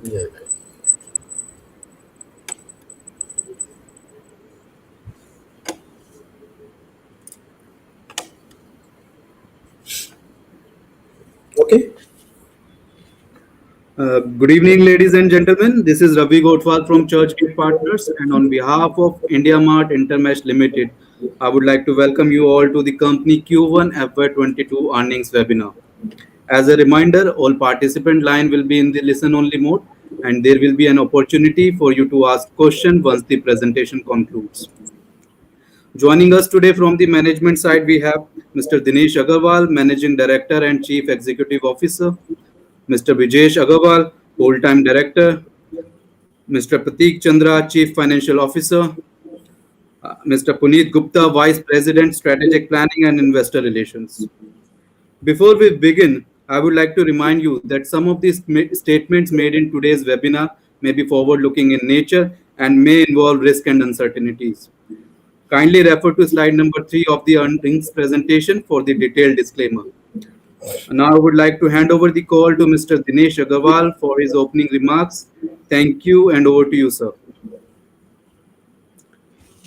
Yeah. Okay. Good evening, ladies and gentlemen. This is Ravi Gotwal from Churchgate Partners, and on behalf of India Mart Intermesh Limited, I would like to welcome you all to the company Q1 FY22 earnings webinar. As a reminder, all participant line will be in the listen-only mode, and there will be an opportunity for you to ask questions once the presentation concludes. Joining us today from the management side, we have Mr. Dinesh Agarwal, Managing Director and Chief Executive Officer, Mr. Vijesh Agarwal, Whole-Time Director, Mr. Prateek Chandra, Chief Financial Officer, Mr. Puneet Gupta, Vice President, Strategic Planning and Investor Relations. Before we begin, I would like to remind you that some of these statements made in today's webinar may be forward-looking in nature and may involve risk and uncertainties. Kindly refer to slide number 3 of the earnings presentation for the detailed disclaimer. Now I would like to hand over the call to Mr. Dinesh Agarwal for his opening remarks. Thank you, and over to you, sir.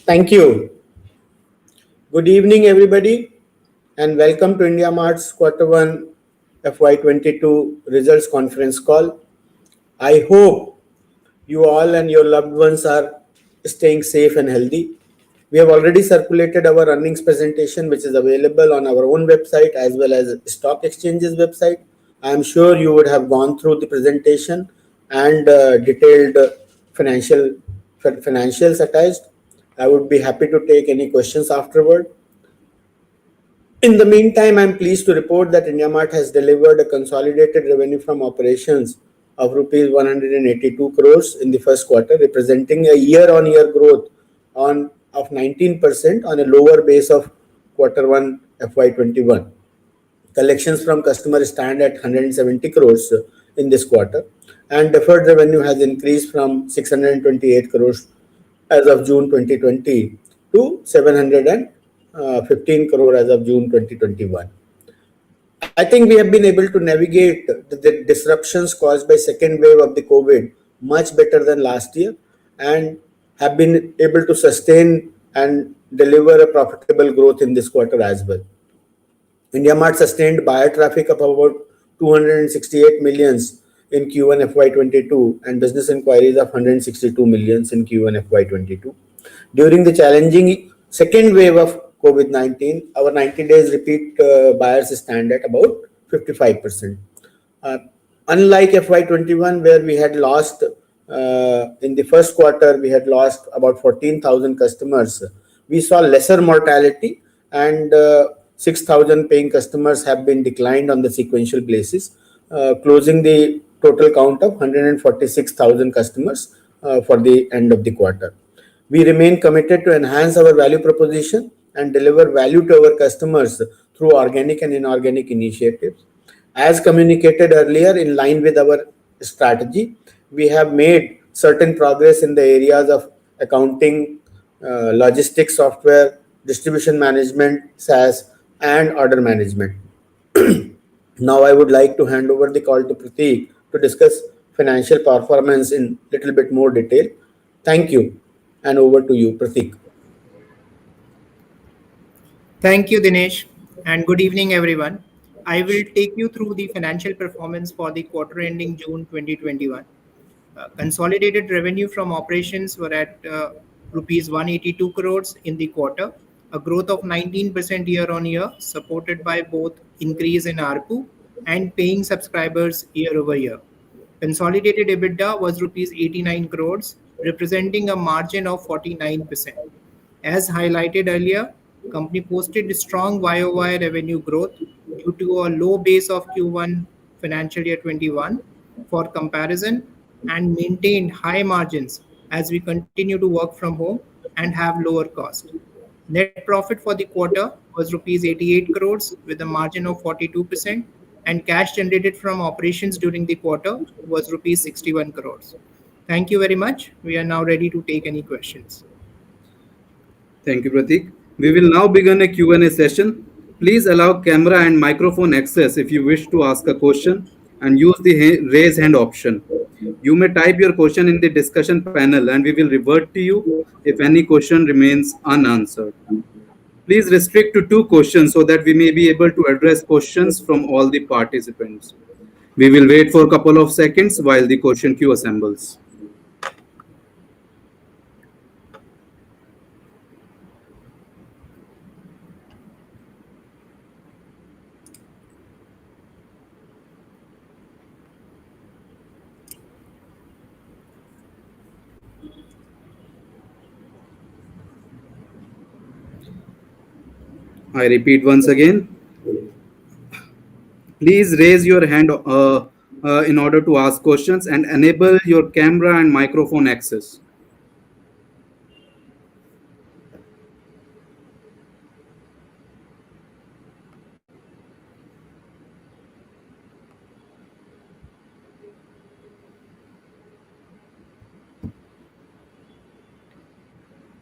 Thank you. Good evening, everybody, and welcome to India Mart's Q1 FY22 results conference call. I hope you all and your loved ones are staying safe and healthy. We have already circulated our earnings presentation, which is available on our own website as well as stock exchanges website. I am sure you would have gone through the presentation and detailed financials attached. I would be happy to take any questions afterward. In the meantime, I am pleased to report that IndiaMart has delivered a consolidated revenue from operations of rupees 182 crores in the first quarter, representing a year-on-year growth of 19% on a lower base of Q1 FY21. Collections from customers stand at 170 crores in this quarter, and deferred revenue has increased from 628 crores as of June 2020 to 715 crore as of June 2021. I think we have been able to navigate the disruptions caused by second wave of the COVID much better than last year, and have been able to sustain and deliver a profitable growth in this quarter as well. IndiaMart sustained buyer traffic of about 268 millions in Q1 FY22 and business inquiries of 162 millions in Q1 FY22. During the challenging second wave of COVID-19, our 90 days repeat buyers stand at about 55%. Unlike FY21, where we had lost in the first quarter, we had lost about 14,000 customers. We saw lesser mortality, and 6,000 paying customers have been declined on the sequential basis, closing the total count of 146,000 customers for the end of the quarter. We remain committed to enhance our value proposition and deliver value to our customers through organic and inorganic initiatives. As communicated earlier, in line with our strategy, we have made certain progress in the areas of accounting, logistics software, distribution management, SaaS, and order management. Now I would like to hand over the call to Prateek to discuss financial performance in little bit more detail. Thank you, and over to you, Prateek. Thank you, Dinesh, and good evening, everyone. I will take you through the financial performance for the quarter ending June 2021. Consolidated revenue from operations were at rupees 182 crores in the quarter, a growth of 19% year-on-year, supported by both increase in ARPU and paying subscribers year-over-year. Consolidated EBITDA was rupees 89 crores, representing a margin of 49%. As highlighted earlier, company posted strong YOY revenue growth due to a low base of Q1 financial year 21 for comparison, and maintained high margins as we continue to work from home and have lower cost. Net profit for the quarter was rupees 88 crores with a margin of 42%, and cash generated from operations during the quarter was rupees 61 crores. Thank you very much. We are now ready to take any questions. Thank you, Prateek. We will now begin a Q&A session. Please allow camera and microphone access if you wish to ask a question and use the raise hand option. You may type your question in the discussion panel and we will revert to you if any question remains unanswered. Please restrict to two questions so that we may be able to address questions from all the participants. We will wait for a couple of seconds while the question queue assembles. I repeat once again, please raise your hand in order to ask questions and enable your camera and microphone access.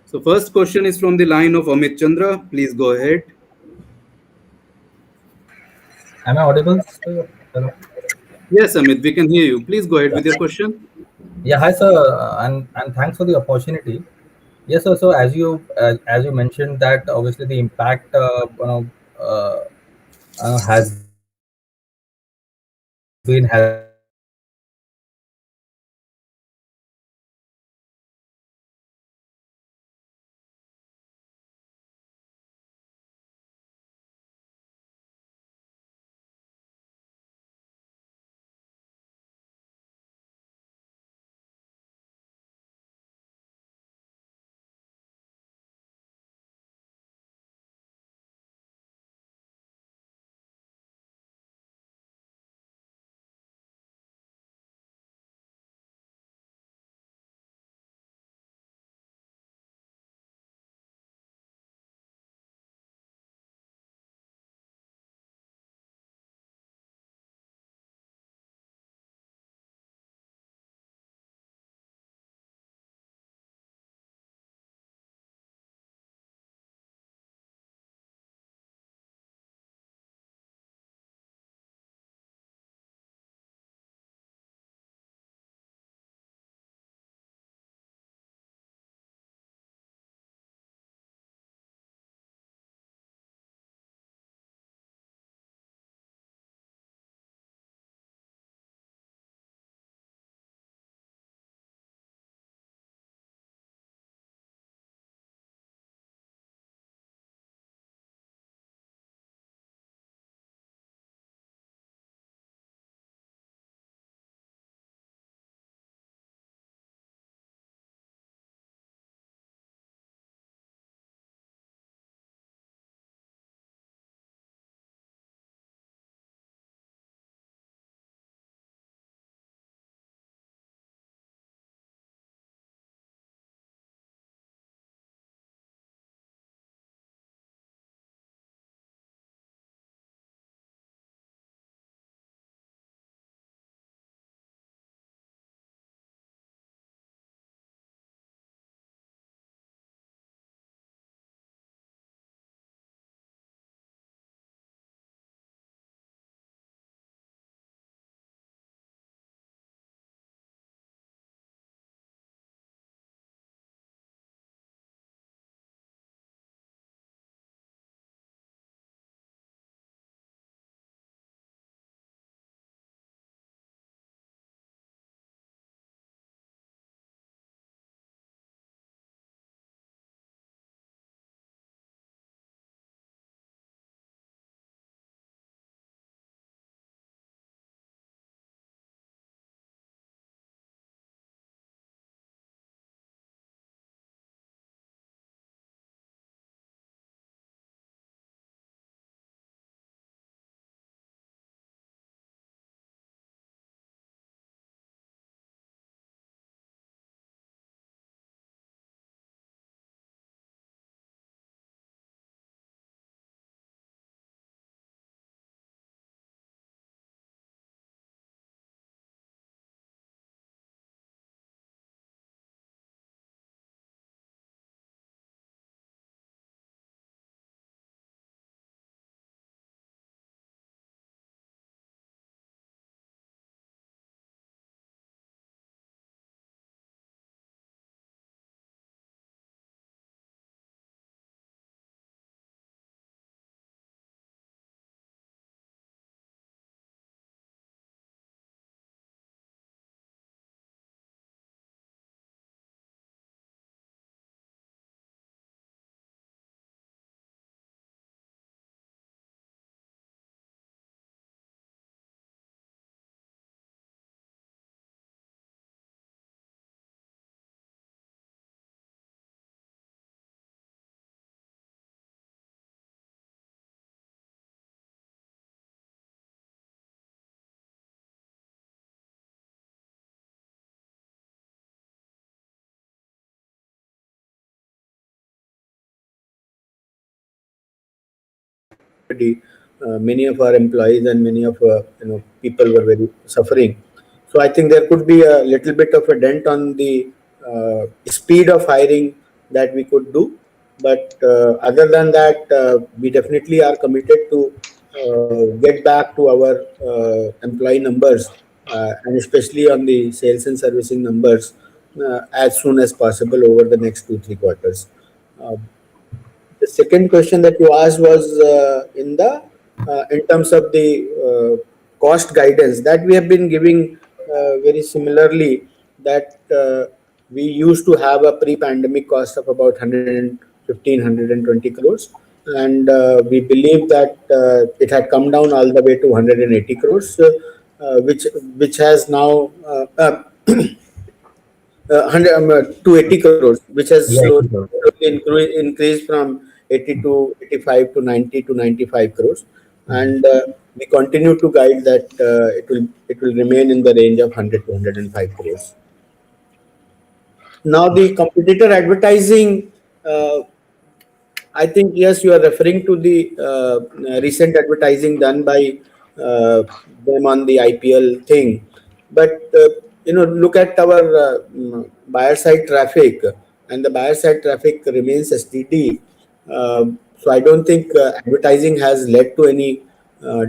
So first question is from the line of Amit Chandra. Please go ahead. Am I audible, sir? Hello. Yes, Amit, we can hear you. Please go ahead with your question. Yeah, hi, sir, and thanks for the opportunity. Yes, sir. So as you mentioned that obviously the impact uh, has been everybody, many of our employees and many of people were very suffering. So I think there could be a little bit of a dent on the speed of hiring that we could do. But other than that, we definitely are committed to get back to our employee numbers, and especially on the sales and servicing numbers as soon as possible over the next 2-3 quarters. Uh, the second question that you asked was in terms of the cost guidance that we have been giving very similarly, that we used to have a pre-pandemic cost of about 115 crores, and we believe that it had come down all the way to 180 crores, which has now 280 crores, which has Yeah, slowly increased from 80 to 85 to 90 to 95 crores, and we continue to guide that it will remain in the range of 100 to 105 crores. Now, the competitor advertising, I think, yes, you are referring to the recent advertising done by them on the IPL thing. But, look at our buyer side traffic, and the buyer side traffic remains steady. So I don't think advertising has led to any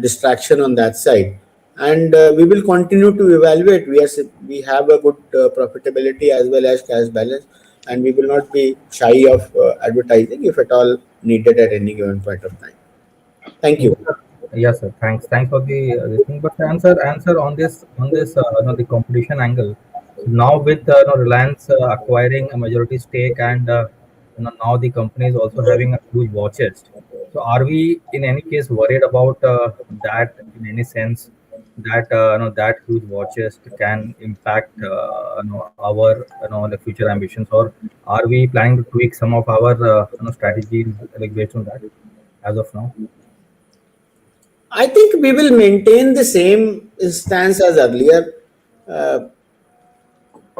distraction on that side. And we will continue to evaluate. We have a good profitability as well as cash balance, and we will not be shy of advertising if at all needed at any given point of time. Thank you. yes, sir. Thanks for the this thing. But answer on this the competition angle. Now with Reliance acquiring a majority stake, and now the company is also having a huge war chest. So are we in any case worried about that in any sense, that that huge war chest can impact our the future ambitions, or are we planning to tweak some of our strategies like based on that as of now? I think we will maintain the same stance as earlier. Uh,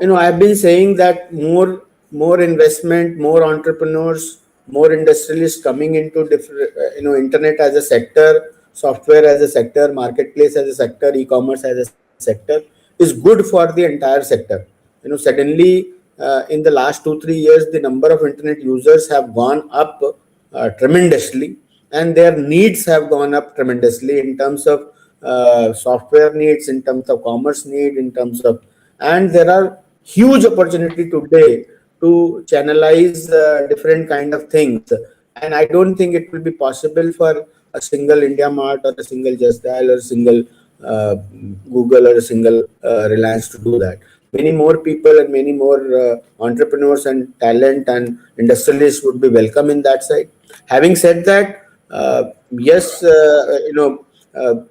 I've been saying that more investment, more entrepreneurs, more industrialists coming into different, internet as a sector, software as a sector, marketplace as a sector, e-commerce as a sector is good for the entire sector. Suddenly, in the last 2-3 years, the number of internet users have gone up tremendously, and their needs have gone up tremendously in terms of software needs, in terms of commerce need, in terms of, and there are huge opportunity today to channelize different kind of things, and I don't think it will be possible for a single India Mart or a single Just Dial or a single Google or a single Reliance to do that. Many more people and many more entrepreneurs and talent and industrialists would be welcome in that side. Having said that, yes,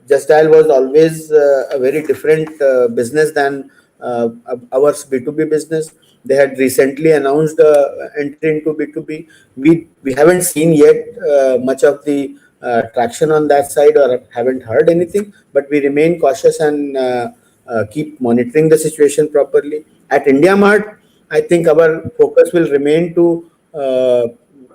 Just Dial was always a very different business than our B2B business. They had recently announced entry into B2B. We haven't seen yet much of the traction on that side, or haven't heard anything, but we remain cautious and keep monitoring the situation properly. At India Mart, I think our focus will remain to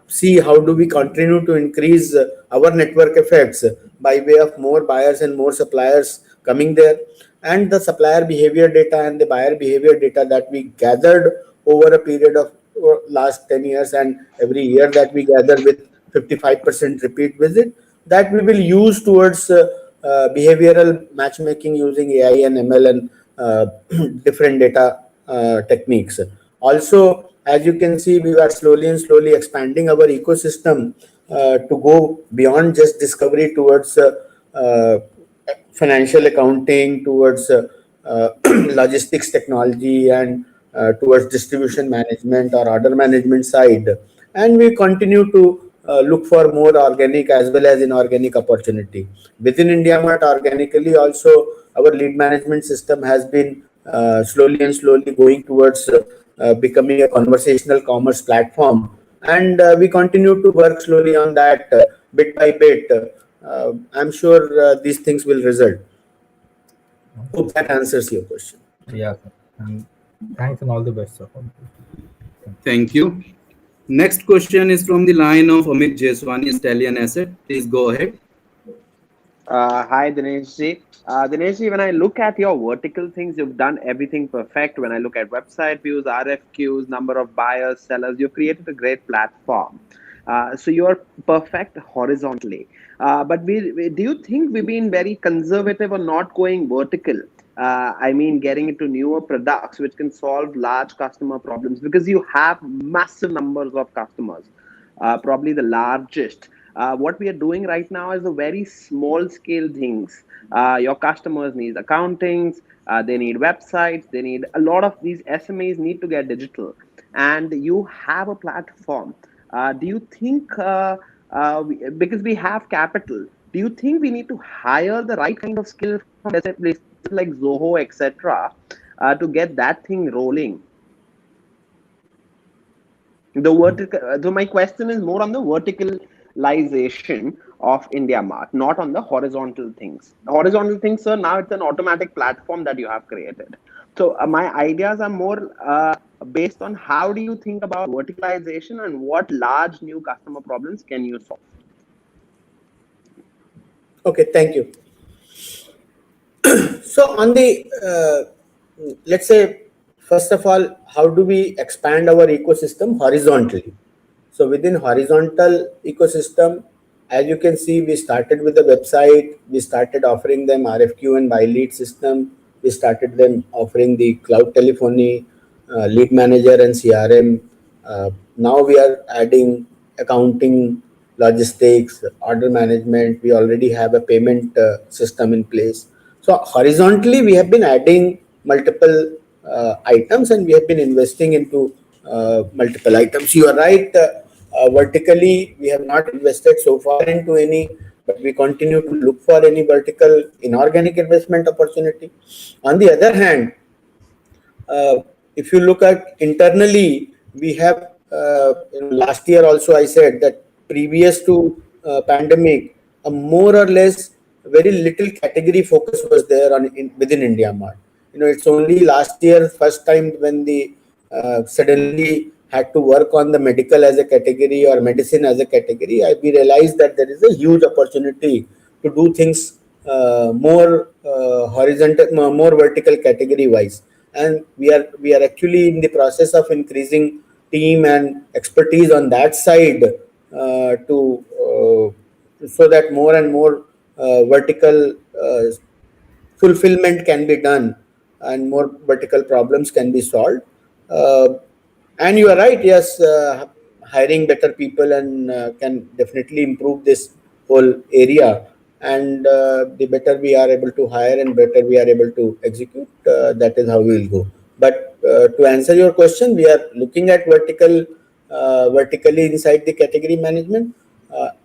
see how do we continue to increase our network effects by way of more buyers and more suppliers coming there, and the supplier behavior data and the buyer behavior data that we gathered over a period of last 10 years, and every year that we gather with 55% repeat visit, that we will use towards behavioral matchmaking using AI and ML and different data techniques. Also, as you can see, we are slowly and slowly expanding our ecosystem to go beyond just discovery towards financial accounting, towards logistics technology, and towards distribution management or order management side. And we continue to look for more organic as well as inorganic opportunity. Within India Mart, organically also, our lead management system has been slowly and slowly going towards becoming a conversational commerce platform. And we continue to work slowly on that bit by bit. I'm sure these things will result. Hope that answers your question. Yeah, sir. And thanks and all the best, sir. Thank you. Next question is from the line of Amit Jeswani, Stallion Asset. Please go ahead. Hi, Dinesh ji. Dinesh ji, when I look at your vertical things, you've done everything perfect. When I look at website views, RFQs, number of buyers, sellers, you've created a great platform. So you're perfect horizontally. But do you think we've been very conservative or not going vertical? I mean, getting into newer products which can solve large customer problems because you have massive numbers of customers, probably the largest. What we are doing right now is a very small scale things. Your customers need accountings, they need websites, they need a lot of these SMEs need to get digital, and you have a platform. Do you think, because we have capital, do you think we need to hire the right kind of skill from let's say places like Zoho, etc., to get that thing rolling? The vertical. So my question is more on the verticalization of India Mart, not on the horizontal things. Horizontal things, sir. Now it's an automatic platform that you have created. So my ideas are more based on how do you think about verticalization and what large new customer problems can you solve? Okay, thank you. So on the let's say, first of all, how do we expand our ecosystem horizontally? So within horizontal ecosystem, as you can see, we started with the website. We started offering them RFQ and buy lead system. We started them offering the cloud telephony, lead manager and CRM. Now we are adding accounting, logistics, order management. We already have a payment system in place. So horizontally, we have been adding multiple items, and we have been investing into multiple items. You are right. Vertically, we have not invested so far into any, but we continue to look for any vertical inorganic investment opportunity. On the other hand, if you look at internally, we have last year also I said that previous to pandemic, a more or less very little category focus was there within India Mart. It's only last year first time when the suddenly had to work on the medical as a category or medicine as a category. We realized that there is a huge opportunity to do things more horizontal, more vertical category wise, and we are actually in the process of increasing team and expertise on that side to so that more and more vertical fulfillment can be done and more vertical problems can be solved. Uh, and you are right, yes, hiring better people and can definitely improve this whole area. And the better we are able to hire and better we are able to execute, that is how we will go. But to answer your question, we are looking at vertically inside the category management,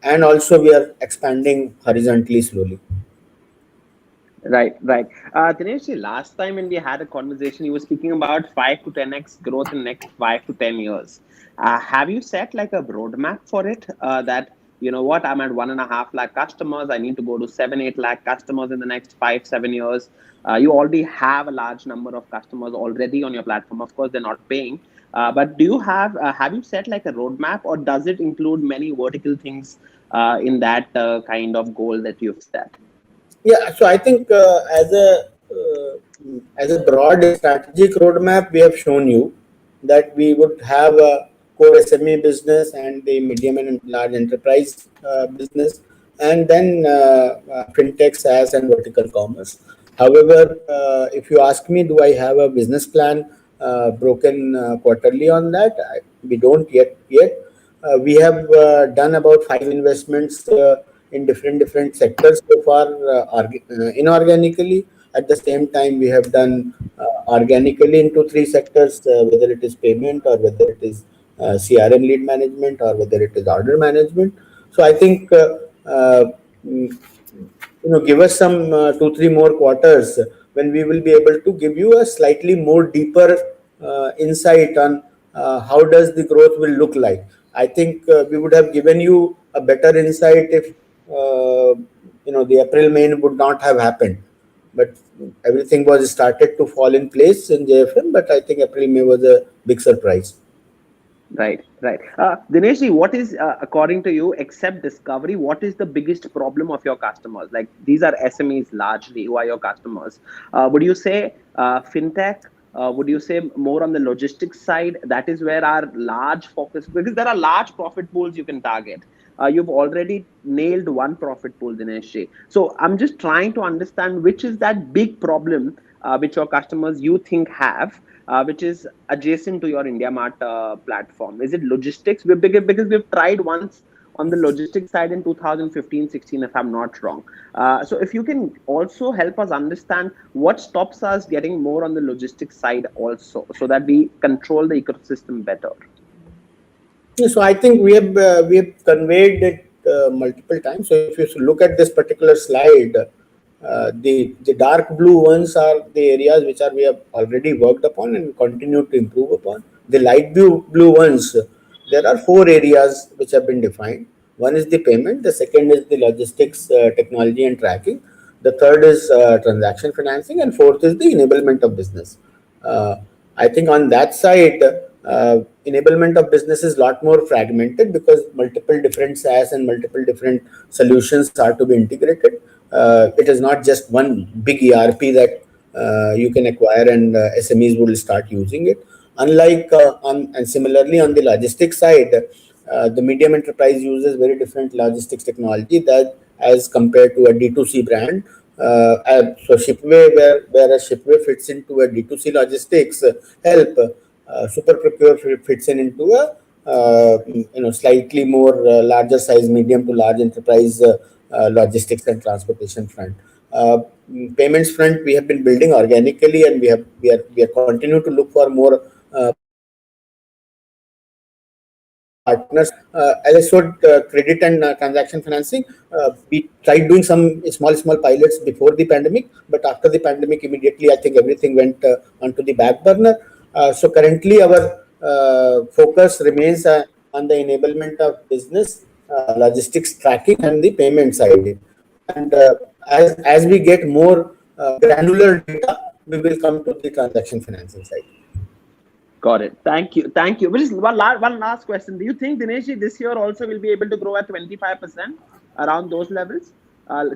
and also we are expanding horizontally slowly. Right, right. Dinesh, last time when we had a conversation, you were speaking about 5 to 10x growth in next 5 to 10 years. Have you set like a roadmap for it? That you know what, I'm at 1.5 lakh customers. I need to go to 7, 8 lakh customers in the next 5, 7 years. You already have a large number of customers already on your platform. Of course, they're not paying. But do you have you set like a roadmap, or does it include many vertical things in that kind of goal that you've set? Yeah, so I think as a broad strategic roadmap, we have shown you that we would have a core SME business and the medium and large enterprise business, and then fintech, SaaS, and vertical commerce. However, if you ask me, do I have a business plan broken quarterly on that? We don't yet. We have done about 5 investments in different sectors so far, inorganically. At the same time, we have done organically into 3 sectors, whether it is payment or whether it is CRM lead management or whether it is order management. So I think mm, give us some 2 3 more quarters when we will be able to give you a slightly more deeper insight on how does the growth will look like. I think we would have given you a better insight if the April May would not have happened, but everything was started to fall in place in JFM. But I think April May was a big surprise. Right, right. Dineshji, what is, according to you, except discovery, what is the biggest problem of your customers? Like these are SMEs largely who are your customers. Would you say fintech? Would you say more on the logistics side? That is where our large focus, because there are large profit pools you can target. You've already nailed one profit pool, Dineshji. So I'm just trying to understand which is that big problem which your customers you think have, which is adjacent to your India Mart platform? Is it logistics? Because we've tried once on the logistics side in 2015-16, if I'm not wrong. So if you can also help us understand what stops us getting more on the logistics side also, so that we control the ecosystem better. Yeah, so I think we have conveyed it multiple times. So if you look at this particular slide, the dark blue ones are the areas which we have already worked upon and continue to improve upon. The light blue ones, there are four areas which have been defined. One is the payment, the second is the logistics, technology and tracking, the third is transaction financing, and fourth is the enablement of business. Uh, I think on that side, enablement of business is a lot more fragmented because multiple different SaaS and multiple different solutions are to be integrated. It is not just one big ERP that you can acquire and SMEs will start using it. Unlike and similarly on the logistics side, the medium enterprise uses very different logistics technology that as compared to a D2C brand. So Shipway, where a Shipway fits into a D2C logistics help, Super Procure fits into a slightly more larger size, medium to large enterprise logistics and transportation front. Payments front we have been building organically, and we are continue to look for more partners. As I showed, credit and transaction financing, we tried doing some small pilots before the pandemic, but after the pandemic, immediately I think everything went onto the back burner. So currently, our focus remains on the enablement of business, logistics tracking, and the payment side. And as we get more granular data, we will come to the transaction financing side. Got it. Thank you. Thank you. Which is one last question. Do you think, Dinesh, this year also will be able to grow at 25% around those levels?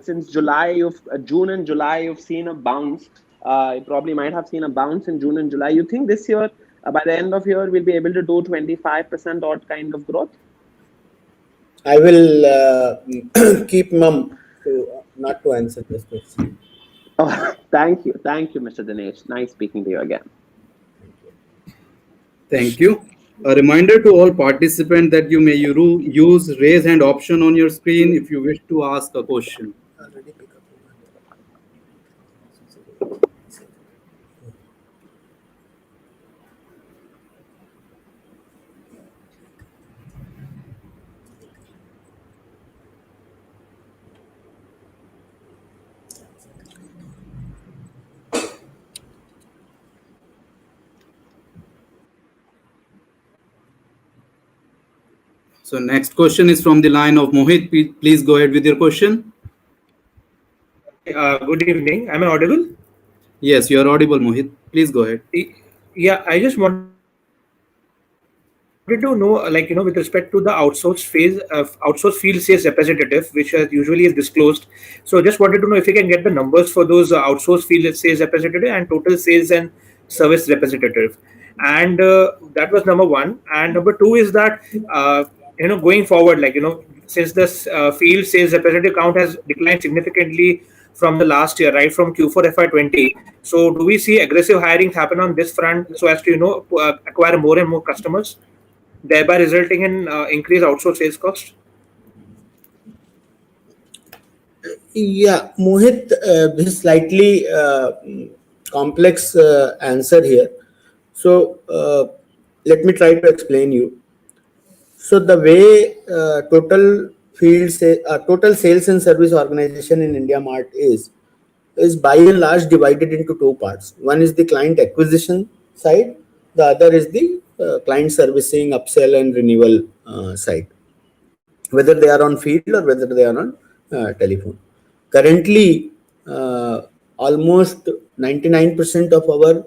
Since June and July, you've seen a bounce. You probably might have seen a bounce in June and July. You think this year, by the end of year, we'll be able to do 25% odd kind of growth? I will keep mum not to answer this question. Oh, thank you, Mr. Dinesh. Nice speaking to you again. Thank you. A reminder to all participants that you may use raise hand option on your screen if you wish to ask a question. So next question is from the line of Mohit. Please go ahead with your question. Good evening. Am I audible? Yes, you are audible, Mohit. Please go ahead. Yeah, I just wanted to know, with respect to the outsourced field sales representative, which usually is disclosed. So just wanted to know if you can get the numbers for those outsourced field sales representative and total sales and service representative. And that was number one. And number two is that, going forward, since this field sales representative count has declined significantly from the last year, right, from Q4 FY20. So do we see aggressive hiring happen on this front so as to, acquire more and more customers, thereby resulting in increased outsourced sales cost? Yeah, Mohit, this is slightly complex answer here. So let me try to explain you. So the way total sales and service organization in India Mart is by and large divided into two parts. One is the client acquisition side, the other is the client servicing, upsell and renewal side, whether they are on field or whether they are on telephone. Currently, almost 99% of our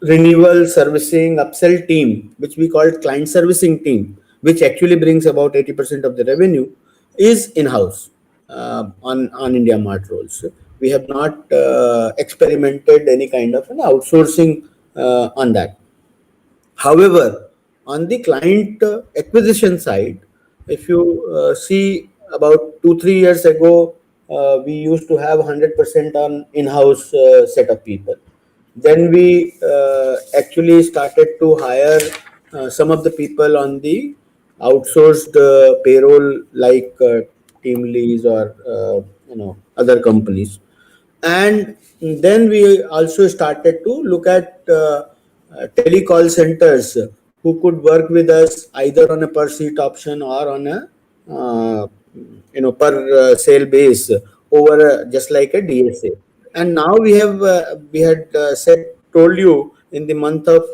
renewal, servicing, upsell team, which we call client servicing team, which actually brings about 80% of the revenue, is in-house on India Mart roles. We have not experimented any kind of an outsourcing on that. However, on the client acquisition side, if you see about 2-3 years ago, we used to have 100% on in-house set of people. Then we actually started to hire some of the people on the outsourced payroll, like Teamlease or other companies. And then we also started to look at telecall centers who could work with us either on a per seat option or on a per sale base over just like a DSA. And now we had told you in the month of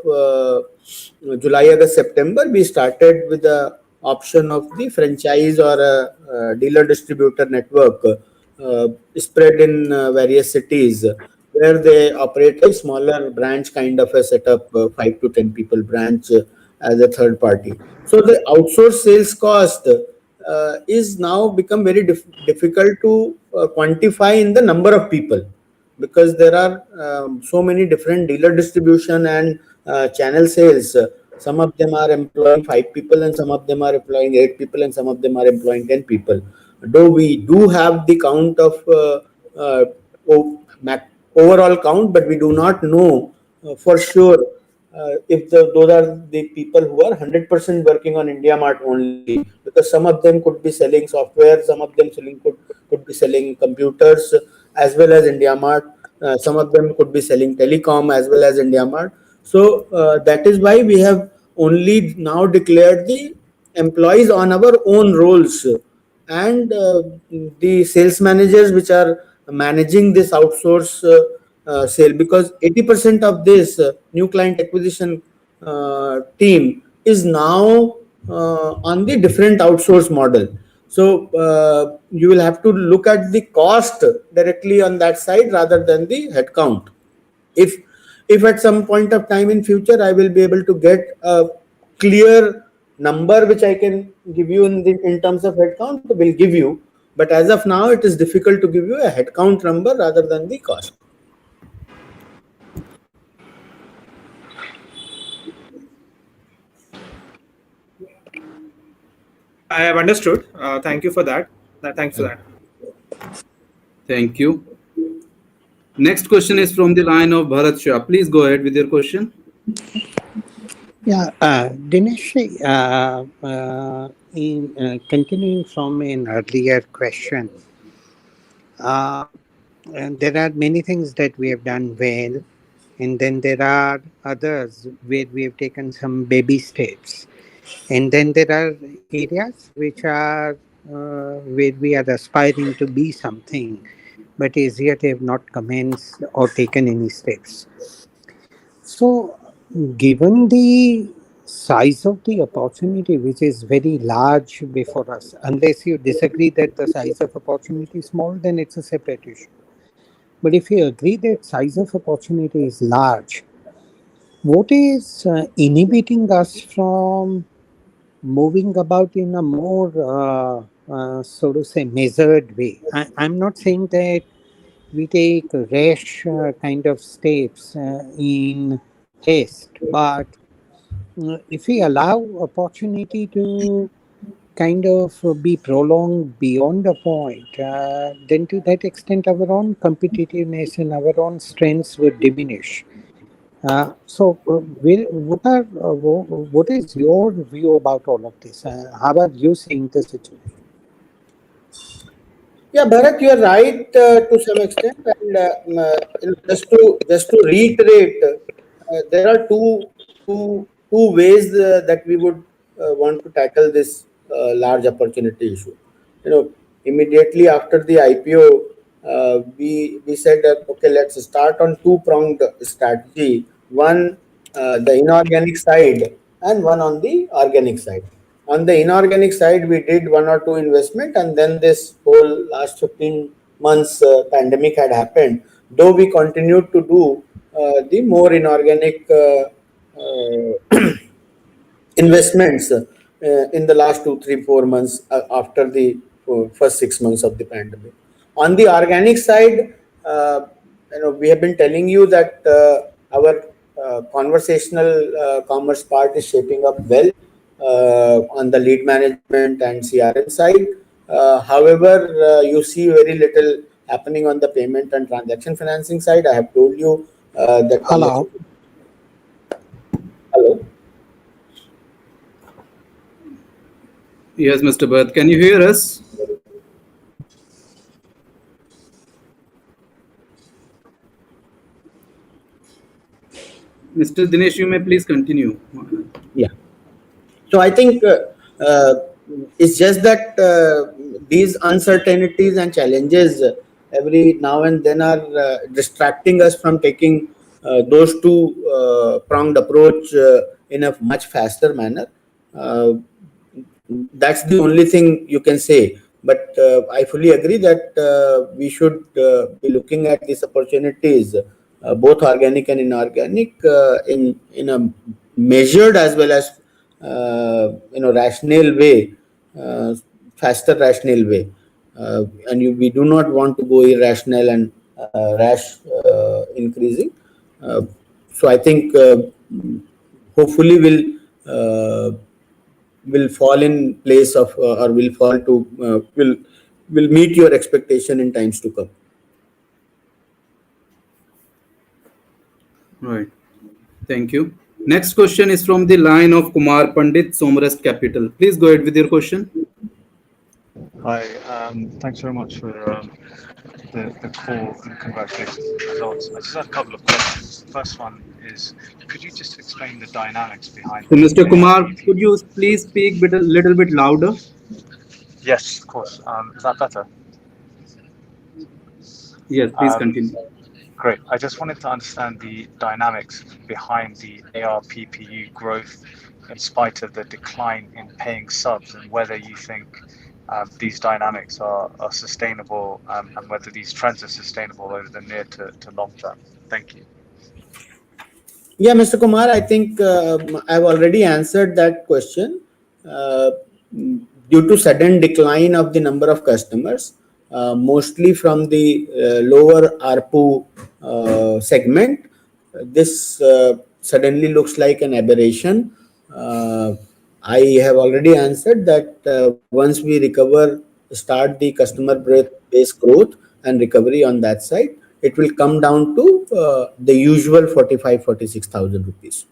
July, August, September, we started with the option of the franchise or a dealer distributor network spread in various cities, where they operate a smaller branch kind of a setup, 5 to 10 people branch as a third party. So the outsourced sales cost is now become very difficult to quantify in the number of people, because there are so many different dealer distribution and channel sales. Some of them are employing 5 people, and some of them are employing 8 people, and some of them are employing 10 people. Though we do have the count of overall count, but we do not know for sure if those are the people who are 100% working on India Mart only, because some of them could be selling software, some of them could be selling computers as well as India Mart, some of them could be selling telecom as well as India Mart. So that is why we have only now declared the employees on our own roles, and the sales managers which are managing this outsource sale, because 80% of this new client acquisition team is now on the different outsource model. So you will have to look at the cost directly on that side rather than the headcount. If at some point of time in future I will be able to get a clear number which I can give you in terms of headcount, will give you. But as of now, it is difficult to give you a headcount number rather than the cost. I have understood. Thank you for that. Thanks for that. Thank you. Next question is from the line of Bharat Shah. Please go ahead with your question. Yeah, Dinesh, in continuing from an earlier question, and there are many things that we have done well, and then there are others where we have taken some baby steps, and then there are areas which are where we are aspiring to be something, but as yet have not commenced or taken any steps. So, given the size of the opportunity, which is very large before us, unless you disagree that the size of opportunity is small, then it's a separate issue. But if you agree that size of opportunity is large, what is inhibiting us from moving about in a more, so to say, measured way? I'm not saying that we take rash kind of steps in haste, but if we allow opportunity to kind of be prolonged beyond a point, then to that extent our own competitiveness and our own strengths would diminish. So, what is your view about all of this? How are you seeing the situation? Yeah, Bharat, you are right to some extent, and just to reiterate, there are two ways that we would want to tackle this large opportunity issue. Immediately after the IPO, we said that okay, let's start on two-pronged strategy. One, the inorganic side, and one on the organic side. On the inorganic side, we did 1 or 2 investment, and then this whole last 15 months pandemic had happened. Though we continued to do the more inorganic investments in the last 2, 3, 4 months after the first 6 months of the pandemic. On the organic side, we have been telling you that our conversational commerce part is shaping up well on the lead management and CRM side. However, you see very little happening on the payment and transaction financing side. I have told you that. Hello. Hello. Yes, Mr. Bhatt, can you hear us? Mr. Dinesh, you may please continue. Yeah. So I think it's just that these uncertainties and challenges every now and then are distracting us from taking those two pronged approach in a much faster manner. That's the only thing you can say. But I fully agree that we should be looking at these opportunities, both organic and inorganic, in a measured as well as rational way, faster rational way, we do not want to go irrational and rash increasing. So I think hopefully will fall in place of or will fall to will meet your expectation in times to come. Right. Thank you. Next question is from the line of Kumar Pandit, Somrest Capital. Please go ahead with your question. Hi, thanks very much for the call and congratulations on the results. I just have a couple of questions. The first one is, could you just explain the dynamics behind? So, Mr. Kumar, could you please speak a little bit louder? Yes, of course. Is that better? Yes, please continue. Great. I just wanted to understand the dynamics behind the ARPPU growth in spite of the decline in paying subs, and whether you think these dynamics are sustainable and whether these trends are sustainable over the near to long term. Thank you. Yeah, Mr. Kumar, I think I've already answered that question. Due to sudden decline of the number of customers, mostly from the lower ARPU segment, this suddenly looks like an aberration. I have already answered that once we start the customer base growth and recovery on that side, it will come down to the usual 45,000-46,000 rupees.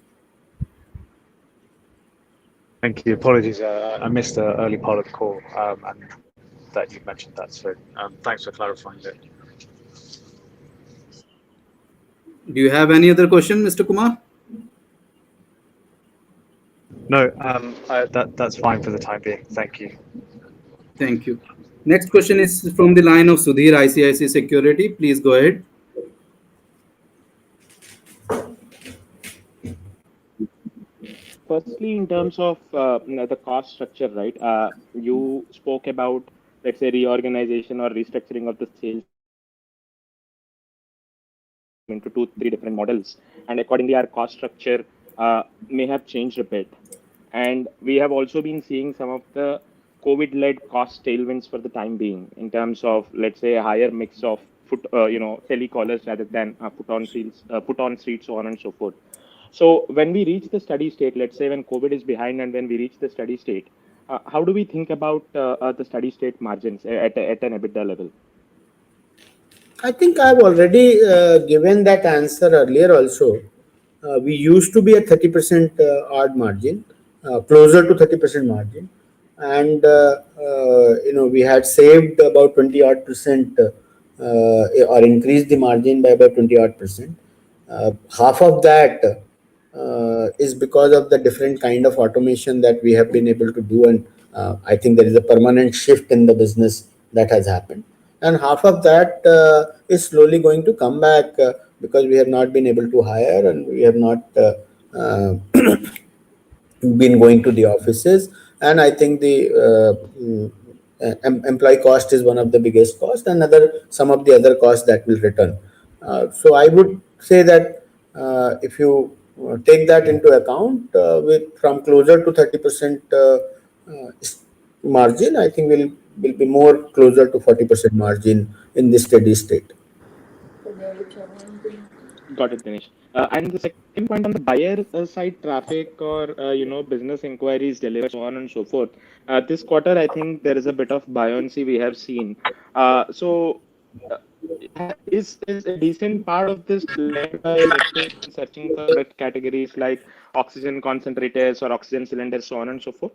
Thank you. Apologies, I missed the early part of the call and that you mentioned that. So thanks for clarifying that. Do you have any other question, Mr. Kumar? No, that's fine for the time being. Thank you. Thank you. Next question is from the line of Sudhir, ICICI Security. Please go ahead. Firstly, in terms of the cost structure, right? You spoke about, let's say, reorganization or restructuring of the sales into 2-3 different models, and accordingly, our cost structure may have changed a bit. And we have also been seeing some of the COVID-led cost tailwinds for the time being, in terms of, let's say, a higher mix of telecallers rather than put on streets, so on and so forth. So when we reach the steady state, let's say when COVID is behind and when we reach the steady state, how do we think about the steady state margins at an EBITDA level? I think I've already given that answer earlier also. We used to be at 30% odd margin, closer to 30% margin. And, we had saved about 20 odd percent or increased the margin by about 20 odd percent. Half of that is because of the different kind of automation that we have been able to do. And I think there is a permanent shift in the business that has happened. And half of that is slowly going to come back because we have not been able to hire and we have not been going to the offices. And I think the employee cost is one of the biggest costs, and some of the other costs that will return. So I would say that if you take that into account, with from closer to 30% margin, I think will be more closer to 40% margin in this steady state. Got it, Dinesh. And the second point on the buyer side traffic or business inquiries delivered, so on and so forth. This quarter, I think there is a bit of buoyancy we have seen. So is a decent part of this led by, let's say, searching for product categories like oxygen concentrators or oxygen cylinders, so on and so forth?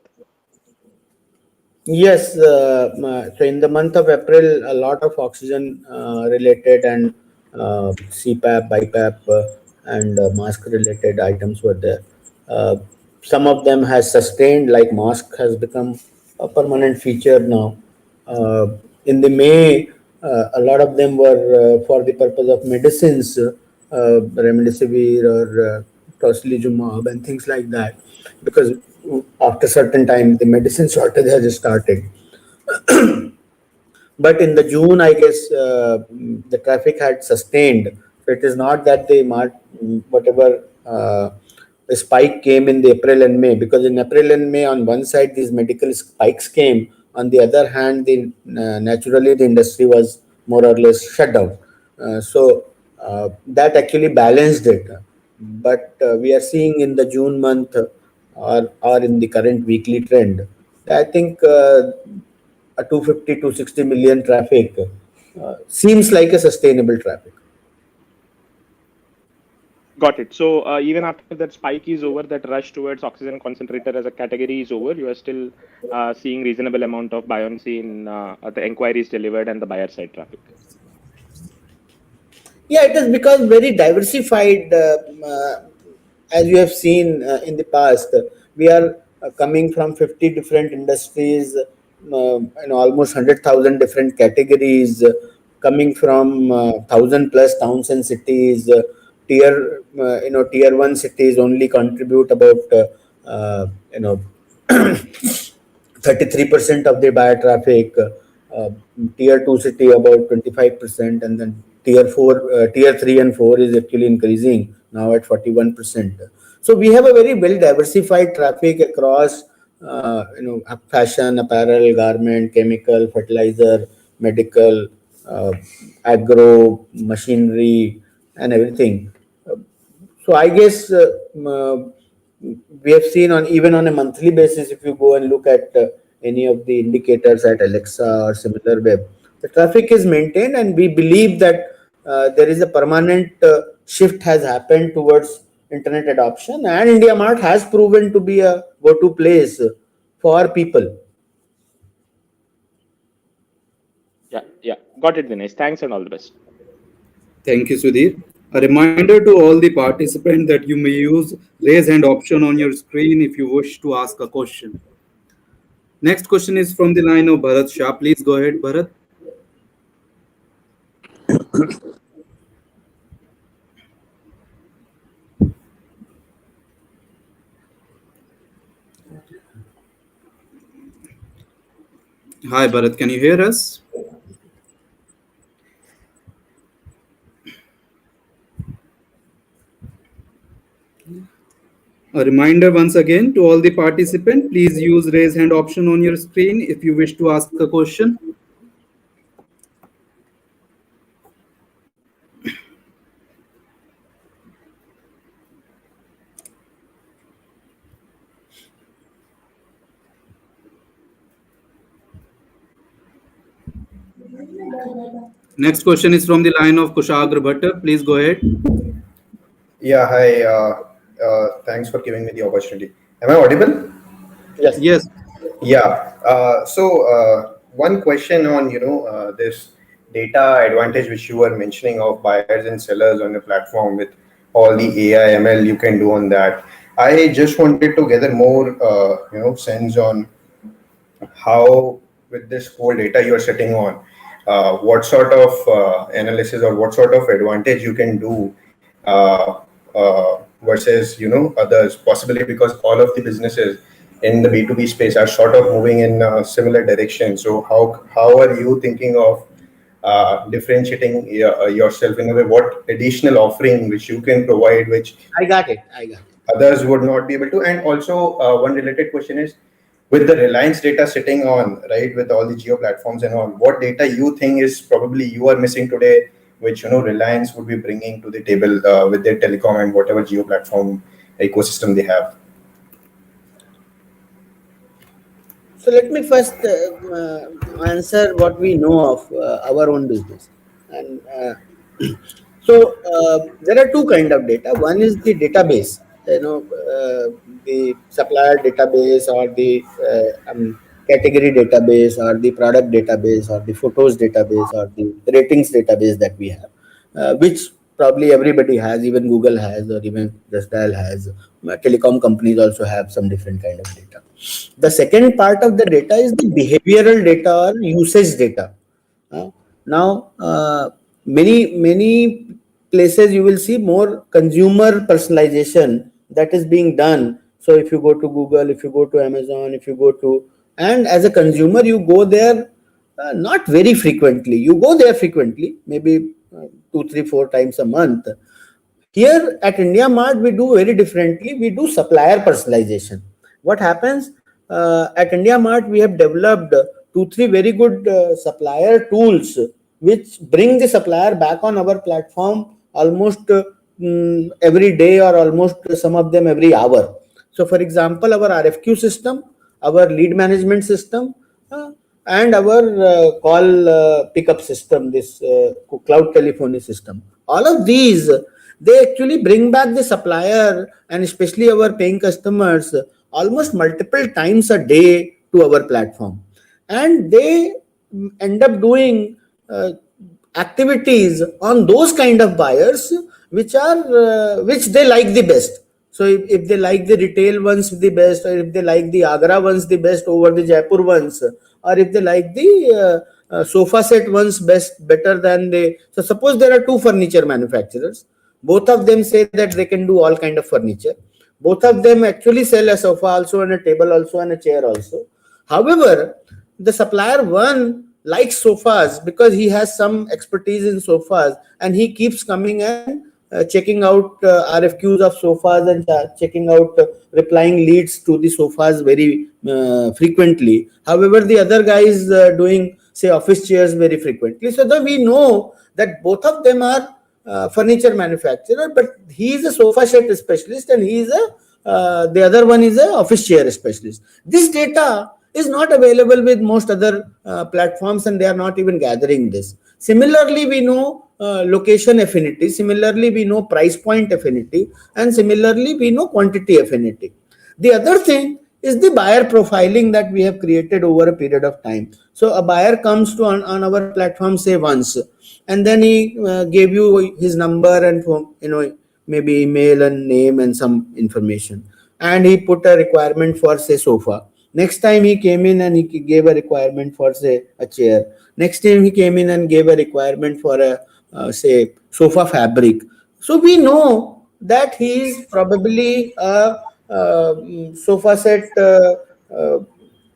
Yes, so in the month of April, a lot of oxygen related and CPAP, BiPAP, and mask related items were there. Uh, some of them has sustained, like mask has become a permanent feature now. In the May, a lot of them were for the purpose of medicines, remdesivir or tocilizumab and things like that, because after certain time the medicine shortage has started. But in the June, I guess the traffic had sustained. So it is not that the whatever spike came in the April and May, because in April and May, on one side these medical spikes came, on the other hand, the naturally the industry was more or less shut down. That actually balanced it. But we are seeing in the June month or in the current weekly trend, I think a 250 to 60 million traffic seems like a sustainable traffic. Got it. So even after that spike is over, that rush towards oxygen concentrator as a category is over, you are still seeing reasonable amount of buoyancy in the inquiries delivered and the buyer side traffic. Yeah, it is because very diversified, as you have seen in the past. We are coming from 50 different industries, almost 100,000 different categories, coming from 1,000 plus towns and cities. Tier 1 cities only contribute about 33% of the buyer traffic. Tier 2 city about 25%, and then tier 3 and 4 is actually increasing now at 41%. So we have a very well diversified traffic across fashion, apparel, garment, chemical, fertilizer, medical, agro, machinery, and everything. So I guess we have seen even on a monthly basis, if you go and look at any of the indicators at Alexa or SimilarWeb, the traffic is maintained, and we believe that there is a permanent shift has happened towards internet adoption, and IndiaMart has proven to be a go-to place for people. Yeah. Got it, Dinesh. Thanks and all the best. Thank you, Sudhir. A reminder to all the participants that you may use raise hand option on your screen if you wish to ask a question. Next question is from the line of Bharat Shah. Please go ahead, Bharat. Hi, Bharat. Can you hear us? A reminder once again to all the participants, please use raise hand option on your screen if you wish to ask a question. Next question is from the line of Kushagra Bhatta. Please go ahead. Yeah, hi. Thanks for giving me the opportunity. Am I audible? Yes. Yes. Yeah. So one question on this data advantage which you were mentioning of buyers and sellers on the platform with all the AI ML you can do on that. I just wanted to gather more sense on how with this whole data you are sitting on, what sort of analysis or what sort of advantage you can do versus others, possibly because all of the businesses in the B2B space are sort of moving in a similar direction. So how are you thinking of differentiating yourself in a way, what additional offering which you can provide, which I got it. others would not be able to. And also, one related question is, with the Reliance data sitting on, right, with all the geo platforms and all, what data you think is probably you are missing today, which Reliance would be bringing to the table with their telecom and whatever geo platform ecosystem they have? So let me first answer what we know of our own business. And so there are two kind of data. One is the database, the supplier database, or the category database, or the product database, or the photos database, or the ratings database that we have, which probably everybody has, even Google has, or even Just Dial has. Telecom companies also have some different kind of data. The second part of the data is the behavioral data or usage data. Now, many places you will see more consumer personalization that is being done. So if you go to Google, if you go to Amazon, if you go to, and as a consumer, you go there not very frequently. You go there frequently, maybe 2, 3, 4 times a month. Here at India Mart, we do very differently. We do supplier personalization. What happens at India Mart, we have developed 2, 3 very good supplier tools which bring the supplier back on our platform almost every day, or almost some of them every hour. So for example, our RFQ system, our lead management system, and our call pickup system, this cloud telephony system, all of these, they actually bring back the supplier and especially our paying customers almost multiple times a day to our platform. And they end up doing activities on those kind of buyers which they like the best. So if they like the retail ones the best, or if they like the Agra ones the best over the Jaipur ones, or if they like the sofa set ones better than so suppose there are 2 furniture manufacturers. Both of them say that they can do all kind of furniture. Both of them actually sell a sofa also, and a table also, and a chair also. However, the supplier one likes sofas because he has some expertise in sofas, and he keeps coming and checking out RFQs of sofas, and checking out replying leads to the sofas very frequently. However, the other guy is doing, say, office chairs very frequently. So that we know that both of them are furniture manufacturer, but he is a sofa set specialist, and he is the other one is a office chair specialist. This data is not available with most other platforms, and they are not even gathering this. Similarly, we know location affinity. Similarly, we know price point affinity, and similarly, we know quantity affinity. The other thing is the buyer profiling that we have created over a period of time. So a buyer comes to on our platform, say, once, and then he gave you his number and maybe email and name and some information, and he put a requirement for, say, sofa. Next time he came in and he gave a requirement for, say, a chair. Next time he came in and gave a requirement for a say, sofa fabric. So we know that he is probably a sofa set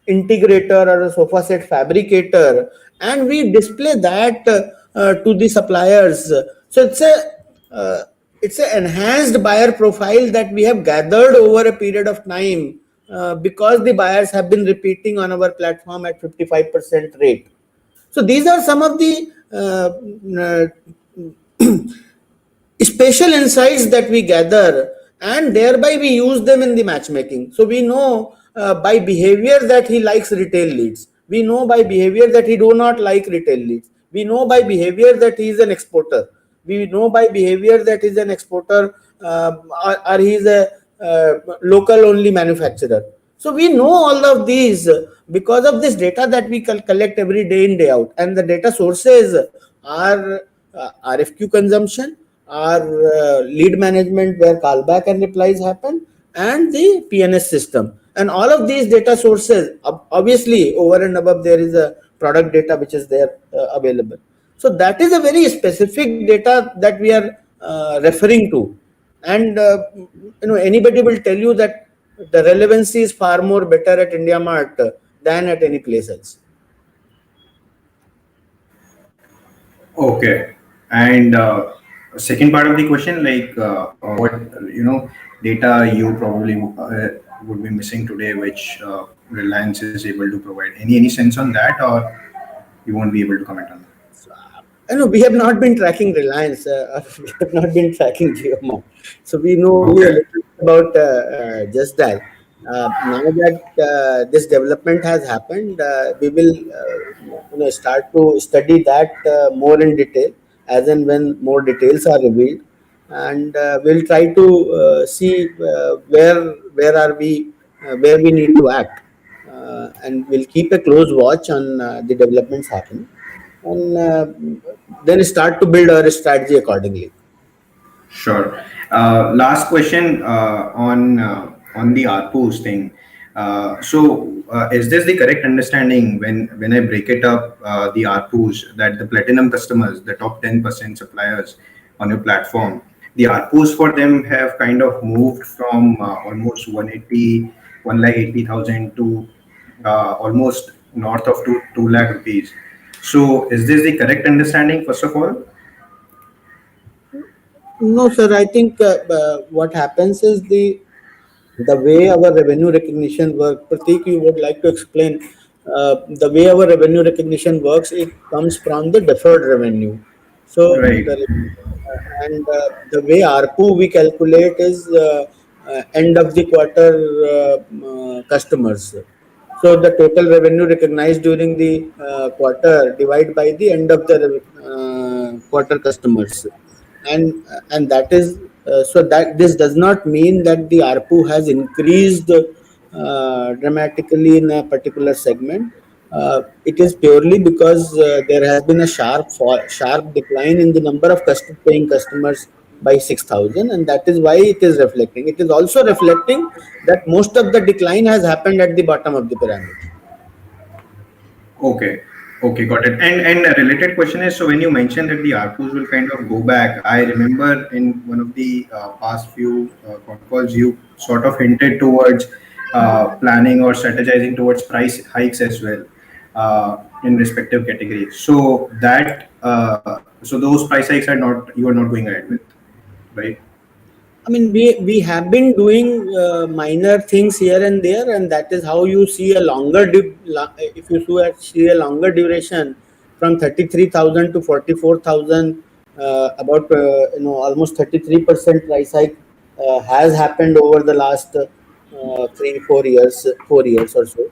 integrator or a sofa set fabricator, and we display that to the suppliers. So it's an enhanced buyer profile that we have gathered over a period of time because the buyers have been repeating on our platform at 55% rate. So these are some of the special insights that we gather, and thereby we use them in the matchmaking. So we know by behavior that he likes retail leads. We know by behavior that he do not like retail leads. We know by behavior that he is an exporter. We know by behavior that he is an exporter or he is a local only manufacturer. So we know all of these because of this data that we collect every day in, day out. And the data sources are RFQ consumption, our lead management where callback and replies happen, and the PNS system. And all of these data sources, obviously over and above there is a product data which is there available. So that is a very specific data that we are referring to. And anybody will tell you that the relevancy is far more better at India Mart than at any place else. Okay. And second part of the question, like what data you probably would be missing today, which Reliance is able to provide. Any sense on that, or you won't be able to comment on that? I know we have not been tracking Reliance, we have not been tracking GeoMart, so we know only a Okay. little bit about just that. Now that this development has happened, we will start to study that more in detail as and when more details are revealed, and we'll try to see where are we where we need to act, and we'll keep a close watch on the developments happening, and then start to build our strategy accordingly. Sure. Last question on the ARPUs thing. Is this the correct understanding when I break it up, the ARPUs, that the platinum customers, the top 10% suppliers on your platform, the ARPUs for them have kind of moved from almost 180,000 to almost north of 2 lakh rupees. So is this the correct understanding, first of all? No, sir. I think what happens is the way our revenue recognition works. Pratik, you would like to explain the way our revenue recognition works. It comes from the deferred revenue. So Right. the way ARPU we calculate is end of the quarter customers. So the total revenue recognized during the quarter divide by the end of the quarter customers, and that is so that this does not mean that the ARPU has increased dramatically in a particular segment. It is purely because there has been a sharp decline in the number of paying customers by 6,000, and that is why it is reflecting. It is also reflecting that most of the decline has happened at the bottom of the pyramid. Okay. Okay, got it. And a related question is, so when you mentioned that the ARPUs will kind of go back, I remember in one of the past few con calls, you sort of hinted towards planning or strategizing towards price hikes as well in respective categories. So so those price hikes you are not going ahead with, right? I mean, we have been doing minor things here and there, and that is how you see a if you see a longer duration from 33,000 to 44,000, about almost 33% price hike has happened over the last 4 years or so.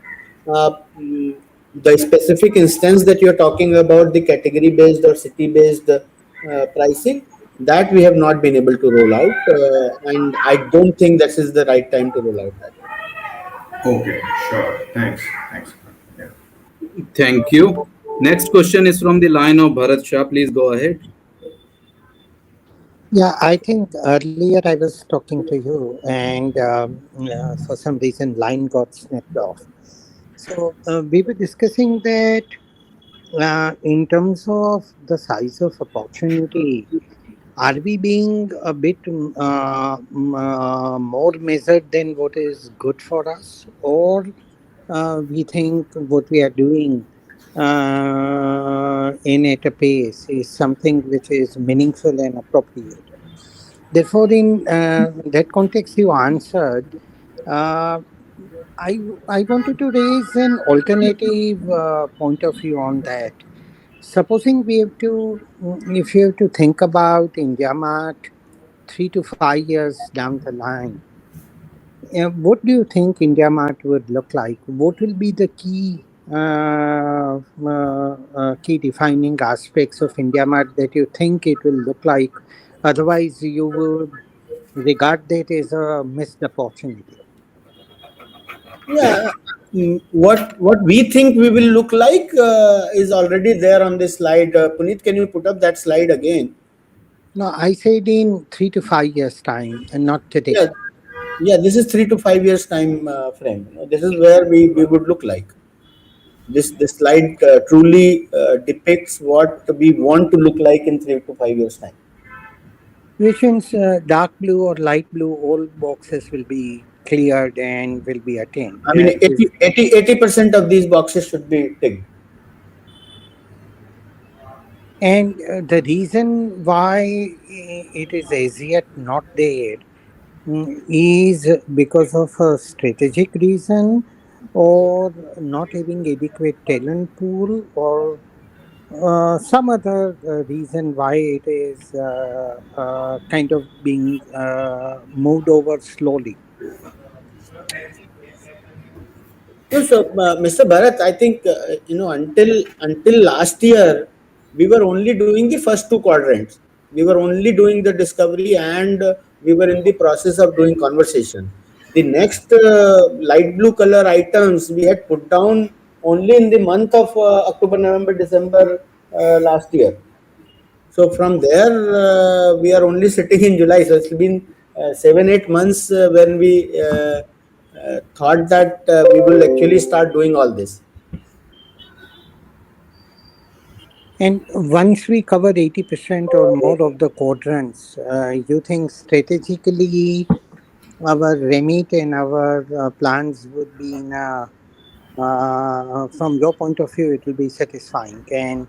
The specific instance that you're talking about, the category based or city based pricing, that we have not been able to roll out, and I don't think this is the right time to roll out that. Okay, sure. Thanks. Thanks. Yeah. Thank you. Next question is from the line of Bharat Shah. Please go ahead. Yeah, I think earlier I was talking to you, and for some reason line got snapped off. So we were discussing that in terms of the size of opportunity, are we being a bit more measured than what is good for us, or we think what we are doing in at a pace is something which is meaningful and appropriate? Therefore, in that context, you answered. I wanted to raise an alternative point of view on that. Supposing if you have to think about IndiaMart 3 to 5 years down the line, what do you think IndiaMart would look like? What will be the key defining aspects of IndiaMart that you think it will look like? Otherwise, you would regard that as a missed opportunity. Yeah, what we think we will look like is already there on this slide. Puneet, can you put up that slide again? No, I said in 3 to 5 years time, and not today. Yeah, this is 3 to 5 years time frame. This is where we would look like. This slide truly depicts what we want to look like in 3 to 5 years time. Which means dark blue or light blue, all boxes will be cleared and will be attained. I mean, 80% of these boxes should be ticked. And the reason why it is as yet not there is because of a strategic reason or not having adequate talent pool or some other reason why it is kind of being moved over slowly. No, so, Mr. Bharat, I think until last year, we were only doing the first two quadrants. We were only doing the discovery, and we were in the process of doing conversation. The next light blue color items we had put down only in the month of October, November, December last year. So from there, we are only sitting in July. So it's been 7, 8 months when we thought that we will actually start doing all this. And once we cover 80% or more of the quadrants, you think strategically our remit and our plans would be in a, from your point of view, it will be satisfying and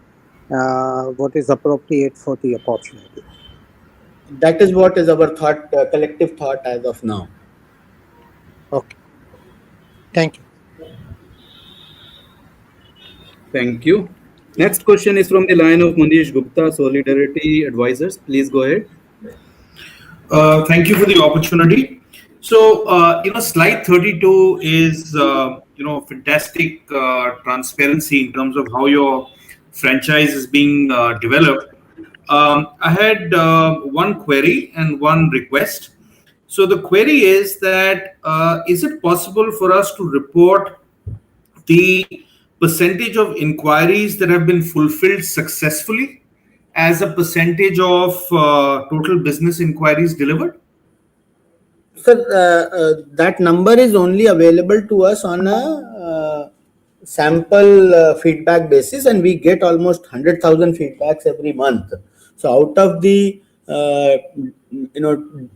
what is appropriate for the opportunity. That is what is our thought, collective thought as of now. Okay. Thank you. Thank you. Next question is from the line of Manish Gupta, Solidarity Advisors. Please go ahead. Thank you for the opportunity. So, slide 32 is, fantastic transparency in terms of how your franchise is being developed. I had one query and one request. So the query is that, is it possible for us to report the percentage of inquiries that have been fulfilled successfully as a percentage of total business inquiries delivered? Sir, that number is only available to us on a sample feedback basis, and we get almost 100,000 feedbacks every month. So out of the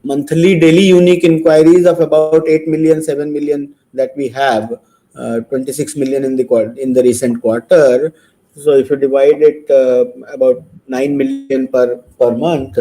monthly daily unique inquiries of about 8 million, 7 million that we have, 26 million in the recent quarter. So if you divide it about 9 million per month,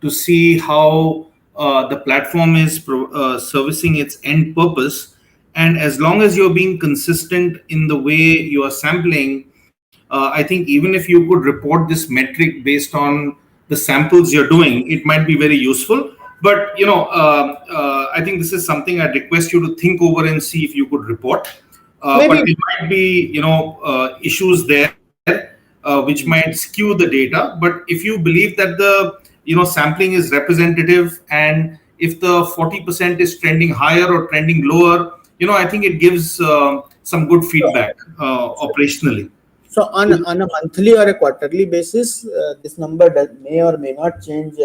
to see how the platform is servicing its end purpose. And as long as you're being consistent in the way you are sampling, I think even if you could report this metric based on the samples you're doing, it might be very useful. But I think this is something I'd request you to think over and see if you could report. But there might be issues there which might skew the data. But if you believe that the sampling is representative, and if the 40% is trending higher or trending lower, I think it gives some good feedback operationally. So on a monthly or a quarterly basis, this number may or may not change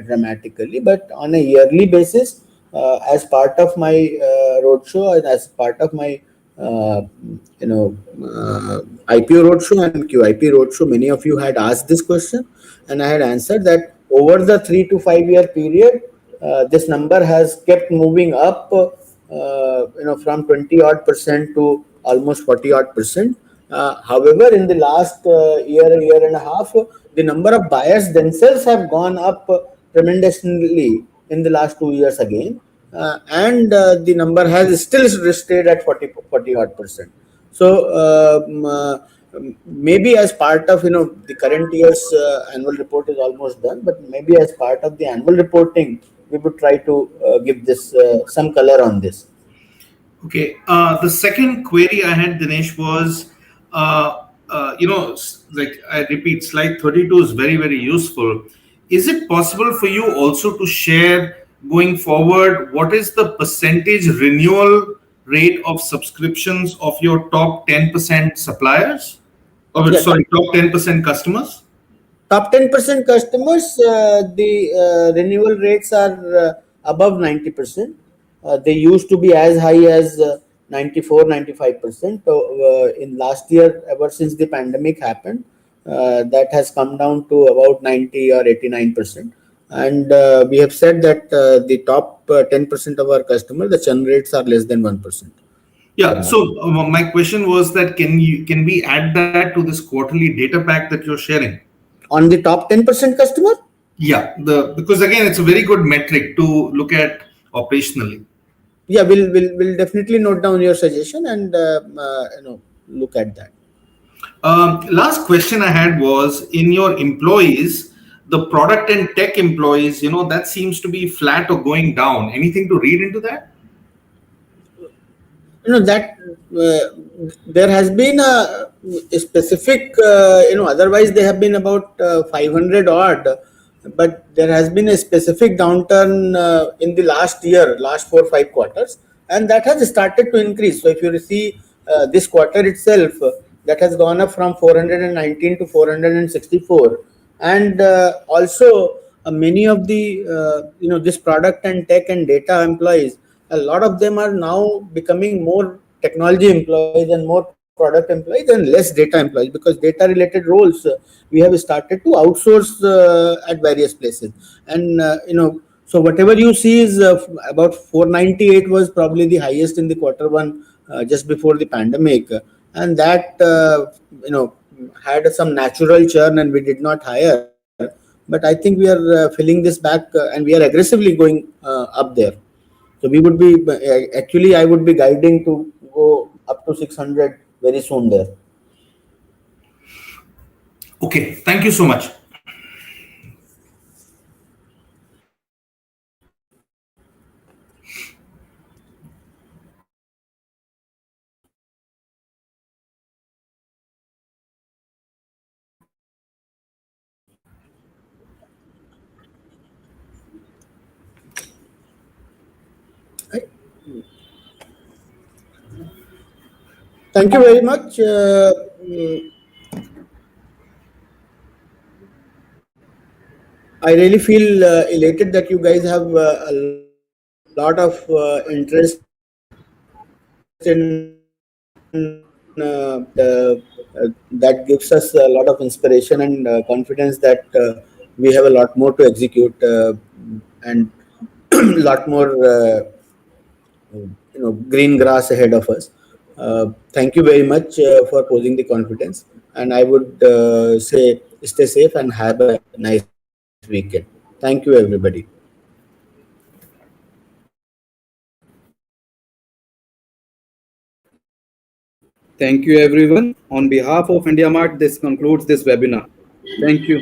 dramatically. But on a yearly basis, as part of my roadshow and as part of my IPO roadshow and QIP roadshow, many of you had asked this question, and I had answered that over the 3 to 5 year period, this number has kept moving up, from 20 odd percent to almost 40 odd percent. However, in the last year and a half, the number of buyers themselves have gone up tremendously in the last 2 years again, and the number has still stayed at 40 odd percent. So maybe as part of the current year's annual report is almost done, but maybe as part of the annual reporting, we would try to give this some color on this. Okay. The second query I had, Dinesh, was, like I repeat, slide 32 is very, very useful. Is it possible for you also to share going forward what is the percentage renewal rate of subscriptions of your top 10% suppliers? Or Yes. sorry, top 10% customers? Top 10% customers, the renewal rates are above 90%. They used to be as high as 94, 95%. In last year, ever since the pandemic happened, that has come down to about 90 or 89%. And we have said that the top 10% of our customers, the churn rates are less than 1%. Yeah. So my question was that can we add that to this quarterly data pack that you're sharing? On the top 10% customer? Yeah, because again, it's a very good metric to look at operationally. Yeah, we'll definitely note down your suggestion and look at that. Last question I had was, in your employees, the product and tech employees, that seems to be flat or going down. Anything to read into that? That there has been a specific, otherwise they have been about 500 odd, but there has been a specific downturn in the last 4 or 5 quarters, and that has started to increase. So if you see this quarter itself, that has gone up from 419 to 464, and also many of the this product and tech and data employees, a lot of them are now becoming more technology employees and more product employees and less data employees, because data related roles we have started to outsource at various places. And so whatever you see is about 498 was probably the highest in the quarter one just before the pandemic, and that had some natural churn and we did not hire, but I think we are filling this back and we are aggressively going up there. So we would be actually, I would be guiding to go up to 600 very soon there. Okay, thank you so much. Thank you very much. I really feel elated that you guys have a lot of interest in that gives us a lot of inspiration and confidence that we have a lot more to execute and a lot more green grass ahead of us. Thank you very much for posing the confidence, and I would say stay safe and have a nice weekend. Thank you, everybody. Thank you, everyone. On behalf of IndiaMart, this concludes this webinar. Thank you.